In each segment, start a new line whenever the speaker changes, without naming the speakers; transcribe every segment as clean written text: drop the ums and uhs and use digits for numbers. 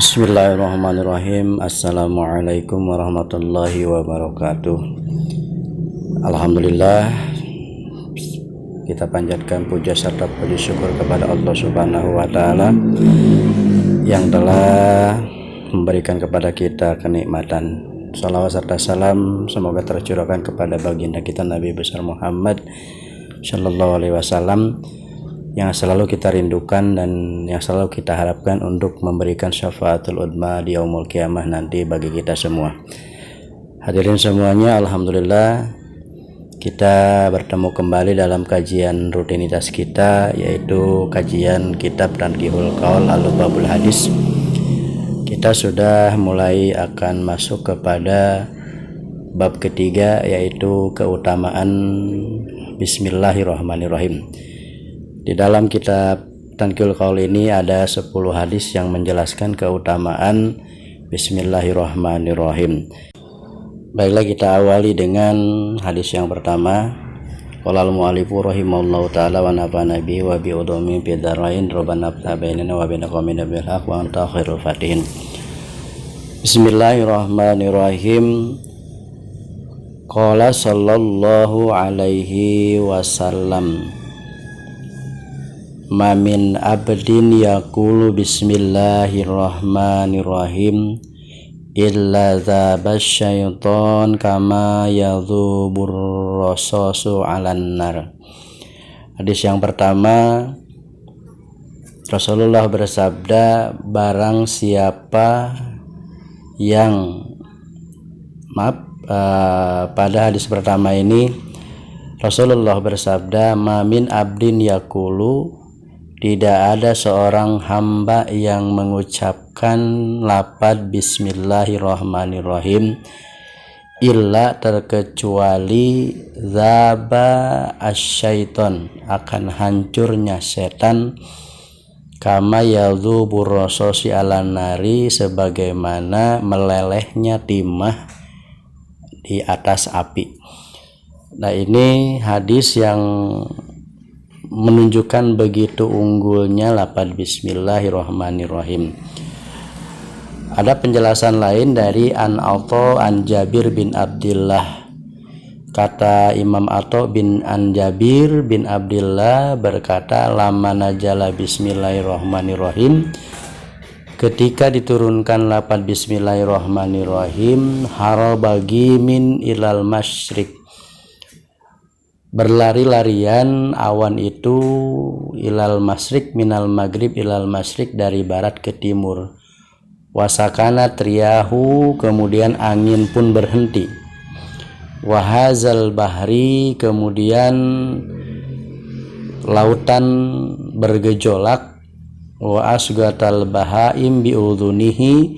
Bismillahirrahmanirrahim. Assalamualaikum warahmatullahi wabarakatuh. Alhamdulillah, kita panjatkan puja serta puji syukur kepada Allah Subhanahu wa taala yang telah memberikan kepada kita kenikmatan. Salawat serta salam semoga tercurahkan kepada baginda kita Nabi besar Muhammad sallallahu alaihi wasallam yang selalu kita rindukan dan yang selalu kita harapkan untuk memberikan syafaatul udma di yaumul kiamah nanti bagi kita semua. Hadirin semuanya, alhamdulillah kita bertemu kembali dalam kajian rutinitas kita, yaitu kajian kitab Tanqihul Qaul Al-Babul Hadis. Kita sudah mulai akan masuk kepada bab ketiga, yaitu keutamaan Bismillahirrahmanirrahim. Di dalam kitab Tanqihul Qaul ini ada 10 hadis yang menjelaskan keutamaan Bismillahirrahmanirrahim. Baiklah, kita awali dengan hadis yang pertama. Qala al-mu'allifu rahimahullahu ta'ala wa nafa'ana bihi wa bi udumi fi dzarain rabbana tabainana wa baina qaumina bil haq wa anta khairul fatihin. Bismillahirrahmanirrahim. Qala sallallahu alaihi wasallam, ma min abdin yaqulu bismillahirrahmanirrahim illa dzaba syaiton kama yadzubur rasasu 'alan nar. Hadis yang pertama, Rasulullah bersabda, barang siapa yang pada hadis pertama ini Rasulullah bersabda, ma min abdin yaqulu, tidak ada seorang hamba yang mengucapkan lafaz Bismillahirrahmanirrahim illa terkecuali zaba asyaiton, akan hancurnya setan, kama yadzubur rasosi alan nari, sebagaimana melelehnya timah di atas api. Nah, ini hadis yang menunjukkan begitu unggulnya lafaz Bismillahirrahmanirrahim. Ada penjelasan lain dari an Jabir bin Abdullah. Kata Imam Atha bin an Jabir bin Abdullah berkata, lama najala Bismillahirrahmanirrahim, ketika diturunkan lafaz Bismillahirrahmanirrahim, harabagi min ilal masyriq, berlari-larian awan itu ilal masyriq minal maghrib ilal masyriq, dari barat ke timur. Wasakana triyahu, kemudian angin pun berhenti. Wahazal bahri, kemudian lautan bergejolak. Wa asgatal bahaim biudhunihi,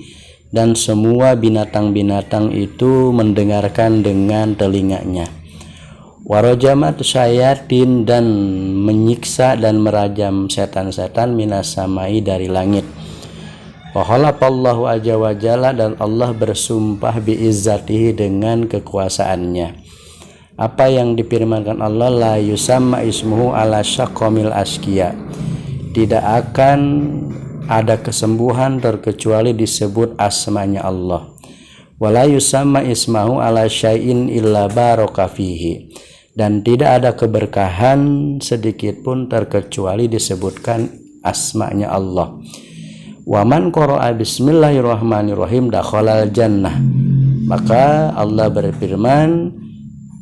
dan semua binatang-binatang itu mendengarkan dengan telinganya. Warajamat syayatin, dan menyiksa dan merajam setan-setan, minas samai, dari langit. Wahalafallahu azza wa jalla, dan Allah bersumpah biizzatihi, dengan kekuasaannya. Apa yang difirmankan Allah, la yusamma ismuhu ala syaqqamil asqiya, tidak akan ada kesembuhan terkecuali disebut asmanya Allah. Wala yusamma ismahu ala syai'in illa baraka fihi, dan tidak ada keberkahan sedikit pun terkecuali disebutkan asma'nya Allah. Waman qara'a bismillahirrahmanirrahim dakhalal jannah, maka Allah berfirman,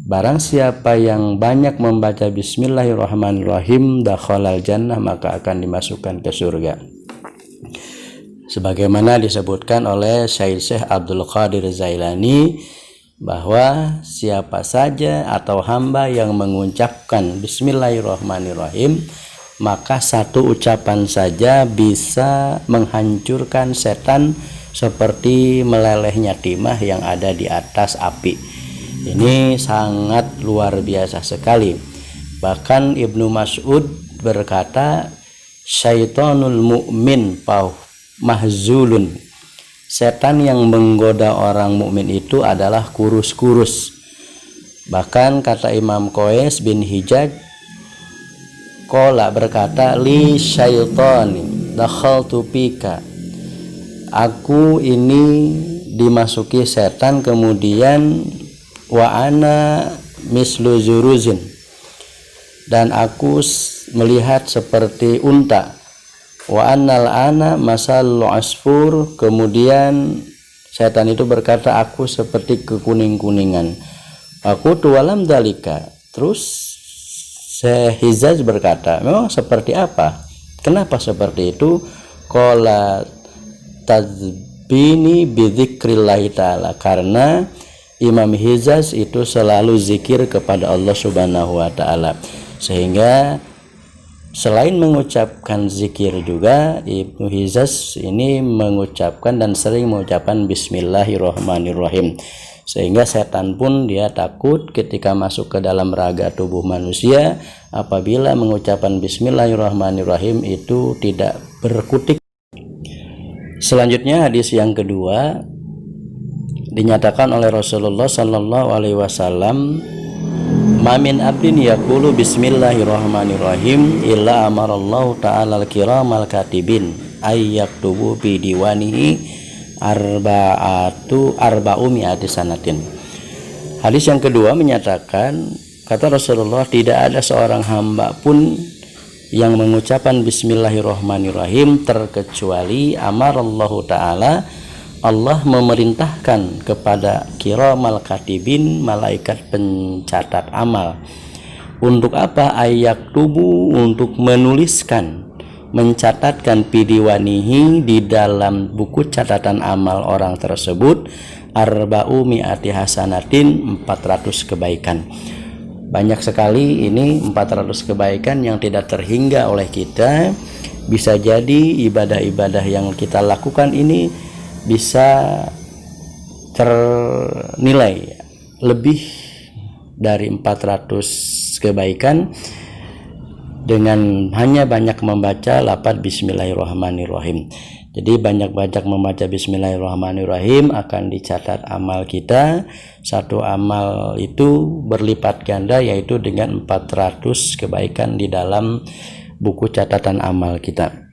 barang siapa yang banyak membaca bismillahirrahmanirrahim dakhalal jannah, maka akan dimasukkan ke surga. Sebagaimana disebutkan oleh Syekh Abdul Qadir Zailani, bahwa siapa saja atau hamba yang mengucapkan bismillahirrahmanirrahim, maka satu ucapan saja bisa menghancurkan setan seperti melelehnya timah yang ada di atas api. Ini sangat luar biasa sekali. Bahkan Ibnu Mas'ud berkata, syaitonul mu'min mahzulun, setan yang menggoda orang mukmin itu adalah kurus-kurus. Bahkan kata Imam Qais bin Hijaj, qala berkata, li syaitani dakhaltu pika, aku ini dimasuki setan, kemudian wa ana mislu zuruzin, dan aku melihat seperti unta. Wa annal ana masallu asfur, kemudian setan itu berkata, aku seperti kekuning-kuningan. Aku tualam dalika. Terus Hizaz berkata, memang seperti apa? Kenapa seperti itu? Qala tazbini bidzikrillahi ta'ala, karena Imam Hizaz itu selalu zikir kepada Allah Subhanahu wa ta'ala, sehingga selain mengucapkan zikir juga Ibnu Hizaz ini mengucapkan dan sering mengucapkan Bismillahirrahmanirrahim, sehingga setan pun dia takut ketika masuk ke dalam raga tubuh manusia apabila mengucapkan Bismillahirrahmanirrahim itu tidak berkutik. Selanjutnya hadis yang kedua, dinyatakan oleh Rasulullah sallallahu alaihi wasallam, "Mamin abdin yaqulu bismillahirrahmanirrahim illa amarallahu ta'ala al-kiramal katibin ayyaktubu bi diwanihi arba'umi sanatin." Hadis yang kedua menyatakan, kata Rasulullah, tidak ada seorang hamba pun yang mengucapkan bismillahirrahmanirrahim terkecuali amarallahu ta'ala, Allah memerintahkan kepada kiramal katibin, malaikat pencatat amal. Untuk apa? Ayak tubuh, untuk menuliskan, mencatatkan pidiwanihi, di dalam buku catatan amal orang tersebut, arba'u mi'ati hasanatin, 400 kebaikan. Banyak sekali ini 400 kebaikan yang tidak terhingga oleh kita. Bisa jadi ibadah-ibadah yang kita lakukan ini bisa ternilai lebih dari 400 kebaikan dengan hanya banyak membaca lafaz bismillahirrahmanirrahim. Jadi banyak-banyak membaca bismillahirrahmanirrahim akan dicatat amal kita. Satu amal itu berlipat ganda, yaitu dengan 400 kebaikan di dalam buku catatan amal kita.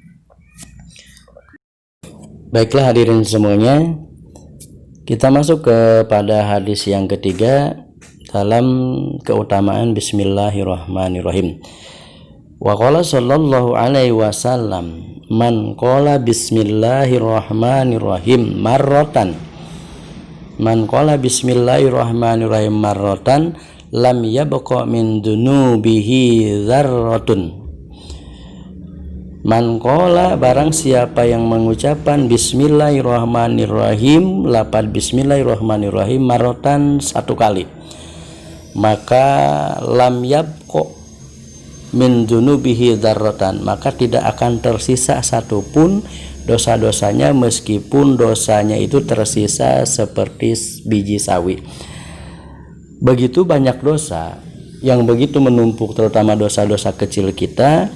Baiklah hadirin semuanya, kita masuk kepada hadis yang ketiga dalam keutamaan bismillahirrahmanirrahim. Wa qala sallallahu alaihi wasallam, man qala bismillahirrahmanirrahim marratan, man qala bismillahirrahmanirrahim marratan lam yabqa min dunubihi dzarratun. Man qala, barang siapa yang mengucapkan bismillahirrahmanirrahim, lafaz bismillahirrahmanirrahim marratan, satu kali, maka lam yabqa min dunubihi dzarratan, maka tidak akan tersisa satupun dosa-dosanya, meskipun dosanya itu tersisa seperti biji sawi. Begitu banyak dosa yang begitu menumpuk, terutama dosa-dosa kecil kita,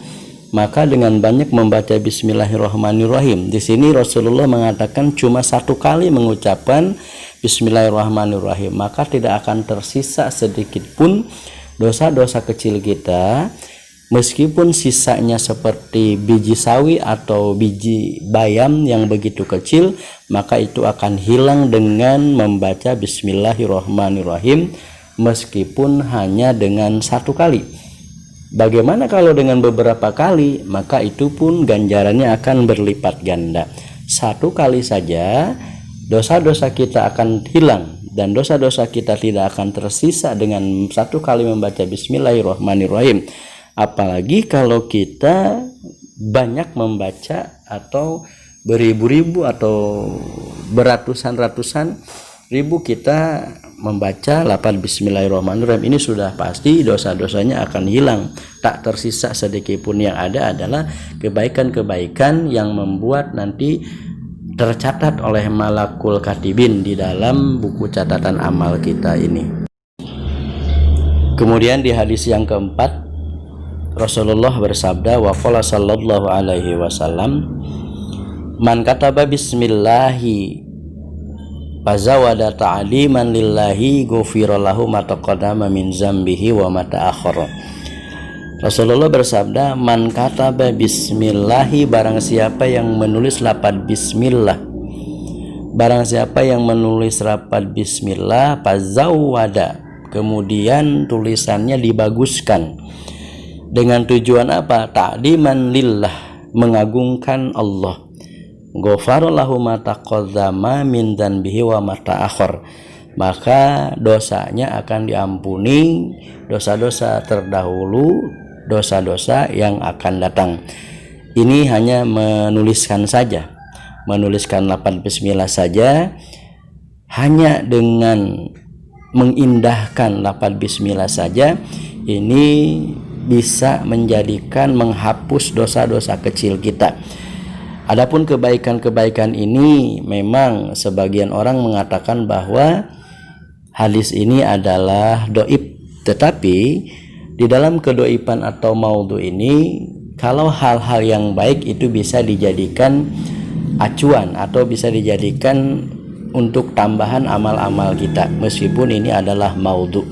maka dengan banyak membaca bismillahirrahmanirrahim. Di sini Rasulullah mengatakan cuma satu kali mengucapkan bismillahirrahmanirrahim, maka tidak akan tersisa sedikit pun dosa-dosa kecil kita, meskipun sisanya seperti biji sawi atau biji bayam yang begitu kecil, maka itu akan hilang dengan membaca bismillahirrahmanirrahim, meskipun hanya dengan satu kali. Bagaimana kalau dengan beberapa kali? Maka itu pun ganjarannya akan berlipat ganda. Satu kali saja dosa-dosa kita akan hilang, dan dosa-dosa kita tidak akan tersisa dengan satu kali membaca bismillahirrahmanirrahim. Apalagi kalau kita banyak membaca, atau beribu-ribu atau beratusan-ratusan ribu kita membaca lafaz bismillahirrahmanirrahim, ini sudah pasti dosa-dosanya akan hilang. Tak tersisa sedikit pun, yang ada adalah kebaikan-kebaikan yang membuat nanti tercatat oleh malakul katibin di dalam buku catatan amal kita ini. Kemudian di hadis yang keempat, Rasulullah bersabda, wa qala sallallahu alaihi wasallam, man kataba bismillahi fazawada ta'liman lillahi ghufira lahu ma taqaddama min zambihi wa ma ta'akhkhara. Rasulullah bersabda, man kataba bismillahi, barang siapa yang menulis lafaz bismillah barang siapa yang menulis rapat bismillah fazawwada, kemudian tulisannya dibaguskan dengan tujuan apa? Ta'diman lillah, mengagungkan Allah. Ghafarallahu ma taqaddama min dzanbihi wa ma ta'akhkhar, maka dosanya akan diampuni, dosa-dosa terdahulu, dosa-dosa yang akan datang. Ini hanya menuliskan saja, menuliskan lafaz bismillah saja, hanya dengan mengindahkan lafaz bismillah saja, ini bisa menjadikan menghapus dosa-dosa kecil kita. Adapun kebaikan-kebaikan ini memang sebagian orang mengatakan bahwa hadis ini adalah doib, tetapi di dalam kedoiban atau maudhu ini, kalau hal-hal yang baik itu bisa dijadikan acuan atau bisa dijadikan untuk tambahan amal-amal kita meskipun ini adalah maudhu,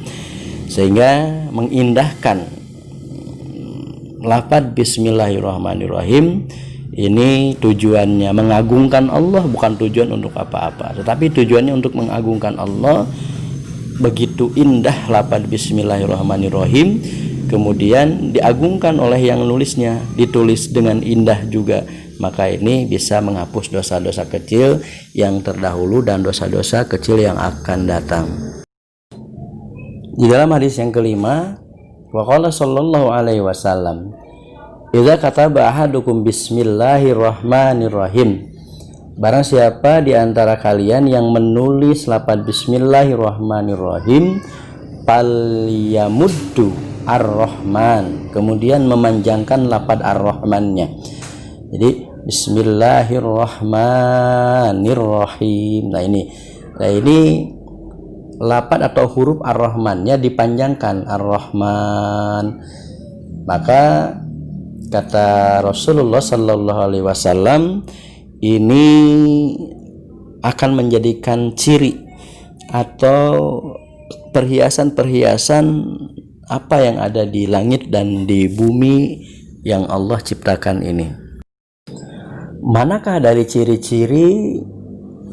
sehingga mengindahkan lafaz bismillahirrahmanirrahim ini tujuannya mengagungkan Allah, bukan tujuan untuk apa-apa, tetapi tujuannya untuk mengagungkan Allah. Begitu indah lafaz bismillahirrahmanirrahim, kemudian diagungkan oleh yang nulisnya, ditulis dengan indah juga, maka ini bisa menghapus dosa-dosa kecil yang terdahulu dan dosa-dosa kecil yang akan datang. Di dalam hadis yang kelima, waqala sallallahu alaihi wasallam, idza kataba ahadukum bismillahirrahmanirrahim, barang siapa di antara kalian yang menulis lafaz bismillahirrahmanirrahim, falyamuddu ar-rahman, kemudian memanjangkan lafaz ar-rahmannya. Jadi bismillahirrahmanirrahim. Nah ini lafaz atau huruf ar-rahmannya dipanjangkan, ar-rahman. Maka kata Rasulullah sallallahu alaihi wasallam, ini akan menjadikan ciri atau perhiasan-perhiasan apa yang ada di langit dan di bumi yang Allah ciptakan ini. Manakah dari ciri-ciri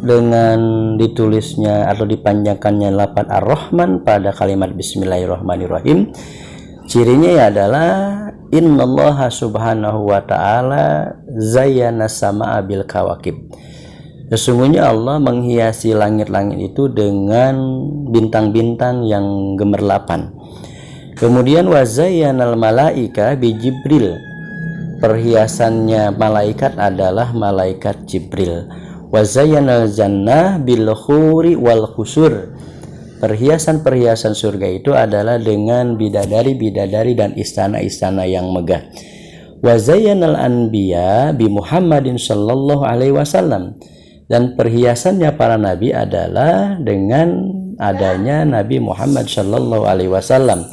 dengan ditulisnya atau dipanjangkannya lafaz ar-rahman pada kalimat bismillahirrahmanirrahim? Cirinya adalah innallaha subhanahu wa ta'ala zayyana sama'a bil kawakib. Sesungguhnya Allah menghiasi langit-langit itu dengan bintang-bintang yang gemerlapan. Kemudian wa zayyanal malaika bi Jibril, perhiasannya malaikat adalah malaikat Jibril. Wa zayyanal jannah bil khuri wal khusur, perhiasan-perhiasan surga itu adalah dengan bidadari-bidadari dan istana-istana yang megah. Wa zayyanal anbiya bi Muhammadin sallallahu alaihi wasallam, dan perhiasannya para nabi adalah dengan adanya Nabi Muhammad sallallahu alaihi wasallam.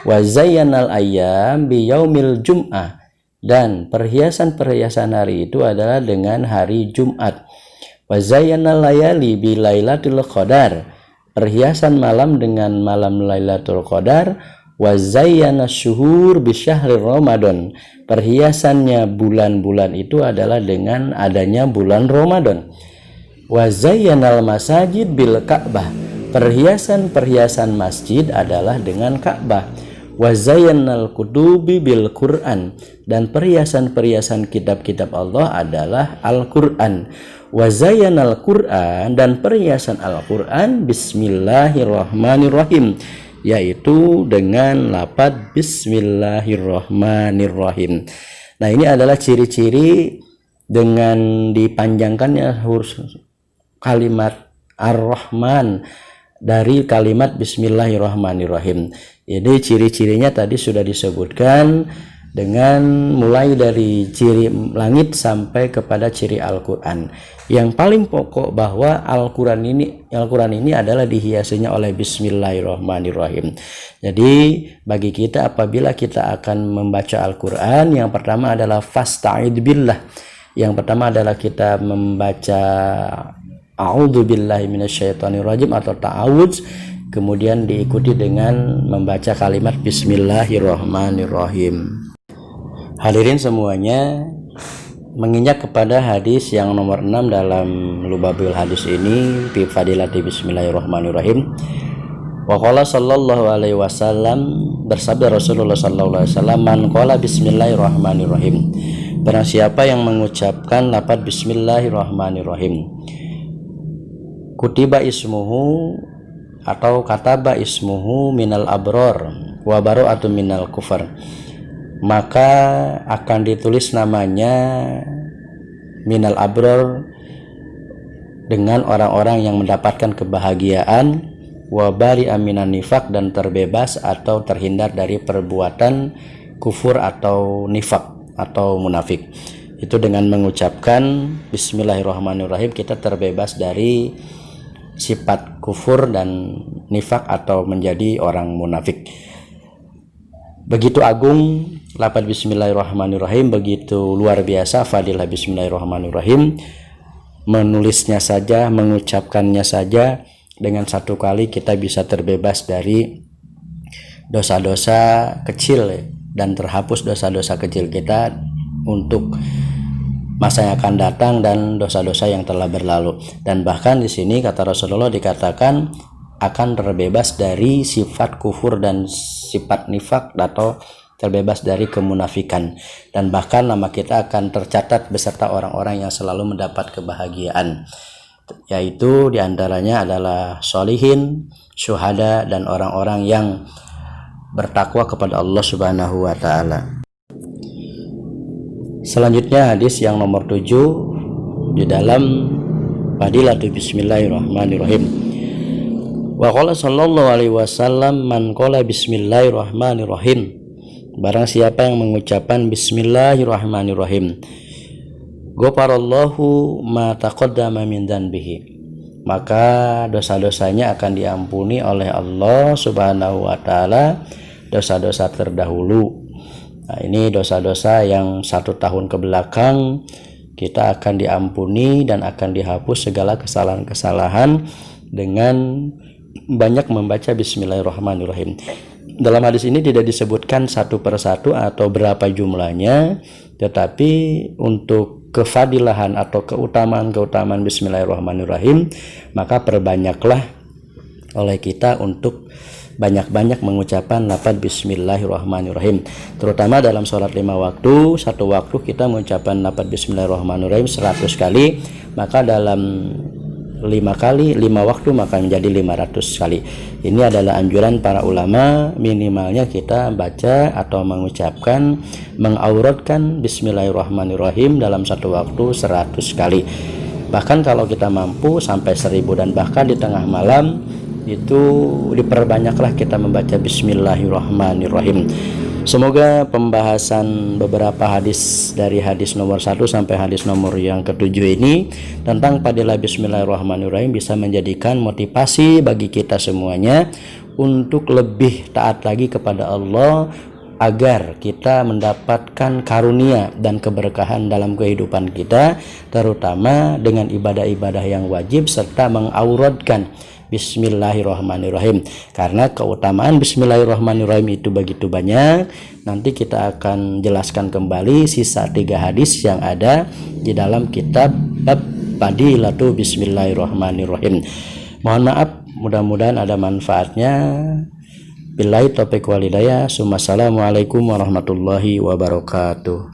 Wa zayyanal ayyam bi yaumil jum'ah, dan perhiasan-perhiasan hari itu adalah dengan hari Jumat. Wa zayyanal layali bi lailatul qadar, perhiasan malam dengan malam Lailatul Qadar. Wa zayyana syuhur bi syahri Ramadan, perhiasannya bulan-bulan itu adalah dengan adanya bulan Ramadan. Wa zayyanal masajid bil Ka'bah, perhiasan-perhiasan masjid adalah dengan Ka'bah. Wa zayyanal kutubi bil Qur'an, dan perhiasan-perhiasan kitab-kitab Allah adalah Al-Qur'an. Wa zayyanal Qur'an, dan perhiasan Al-Qur'an bismillahirrahmanirrahim, yaitu dengan lafaz bismillahirrahmanirrahim. Nah, ini adalah ciri-ciri dengan dipanjangkannya huruf kalimat Ar-Rahman dari kalimat bismillahirrahmanirrahim. Jadi ciri-cirinya tadi sudah disebutkan, dengan mulai dari ciri langit sampai kepada ciri Al-Quran. Yang paling pokok bahwa Al-Quran ini adalah dihiasinya oleh bismillahirrahmanirrahim. Jadi bagi kita apabila kita akan membaca Al-Quran, yang pertama adalah fasta'id billah. Yang pertama adalah kita membaca a'udzubillahi minasyaitonirrajim atau ta'awudz, kemudian diikuti dengan membaca kalimat bismillahirrahmanirrahim. Hadirin semuanya, menginjak kepada hadis yang nomor 6 dalam Lubabil Hadis ini, fi fadilati bismillahirrahmanirrahim. Wa qala sallallahu alaihi wasallam, bersabda Rasulullah sallallahu alaihi wasallam, man qala bismillahirrahmanirrahim, barang siapa yang mengucapkan lafaz bismillahirrahmanirrahim, kutiba ismuhu atau kataba ismuhu minal abror wa baro'atu minal kufar, maka akan ditulis namanya minal abror dengan orang-orang yang mendapatkan kebahagiaan, wa bari'a minan nifaq, dan terbebas atau terhindar dari perbuatan kufur atau nifak atau munafik. Itu dengan mengucapkan bismillahirrahmanirrahim kita terbebas dari sifat kufur dan nifak atau menjadi orang munafik. Begitu agung lafaz bismillahirrahmanirrahim, begitu luar biasa fadilah bismillahirrahmanirrahim. Menulisnya saja, mengucapkannya saja, dengan satu kali kita bisa terbebas dari dosa-dosa kecil dan terhapus dosa-dosa kecil kita untuk masa yang akan datang dan dosa-dosa yang telah berlalu. Dan bahkan di sini kata Rasulullah dikatakan akan terbebas dari sifat kufur dan sifat nifak atau terbebas dari kemunafikan, dan bahkan nama kita akan tercatat beserta orang-orang yang selalu mendapat kebahagiaan, yaitu diantaranya adalah sholihin, syuhada, dan orang-orang yang bertakwa kepada Allah Subhanahu wa ta'ala. Selanjutnya hadis yang nomor 7 di dalam Fadilatu Bismillahirrahmanirrahim. Wa qala sallallahu alaihi wasallam, man qala bismillahirrahmanirrahim, barang siapa yang mengucapkan bismillahirrahmanirrahim, ghafarallahu ma taqaddama min dzanbihi, maka dosa-dosanya akan diampuni oleh Allah Subhanahu wa ta'ala, dosa-dosa terdahulu. Nah, ini dosa-dosa yang 1 tahun ke belakang kita akan diampuni dan akan dihapus segala kesalahan-kesalahan dengan banyak membaca bismillahirrahmanirrahim. Dalam hadis ini tidak disebutkan satu persatu atau berapa jumlahnya, tetapi untuk kefadilahan atau keutamaan bismillahirrahmanirrahim, maka perbanyaklah oleh kita untuk banyak-banyak mengucapkan lafaz bismillahirrahmanirrahim, terutama dalam sholat 5 waktu. Satu waktu kita mengucapkan lafaz bismillahirrahmanirrahim 100 kali, maka dalam 5 kali 5 waktu maka menjadi 500 kali. Ini adalah anjuran para ulama, minimalnya kita baca atau mengucapkan, mengauratkan bismillahirrahmanirrahim dalam satu waktu 100 kali. Bahkan kalau kita mampu sampai 1000, dan bahkan di tengah malam itu diperbanyaklah kita membaca bismillahirrahmanirrahim. Semoga pembahasan beberapa hadis dari hadis nomor 1 sampai hadis nomor yang ke-7 ini tentang fadilah bismillahirrahmanirrahim bisa menjadikan motivasi bagi kita semuanya untuk lebih taat lagi kepada Allah, agar kita mendapatkan karunia dan keberkahan dalam kehidupan kita, terutama dengan ibadah-ibadah yang wajib serta mengauratkan bismillahirrahmanirrahim. Karena keutamaan bismillahirrahmanirrahim itu begitu banyak. Nanti kita akan jelaskan kembali sisa 3 hadis yang ada di dalam kitab bab Fadilatu Bismillahirrahmanirrahim. Mohon maaf, mudah-mudahan ada manfaatnya. Billahi taufiq wal hidayah. Assalamualaikum warahmatullahi wabarakatuh.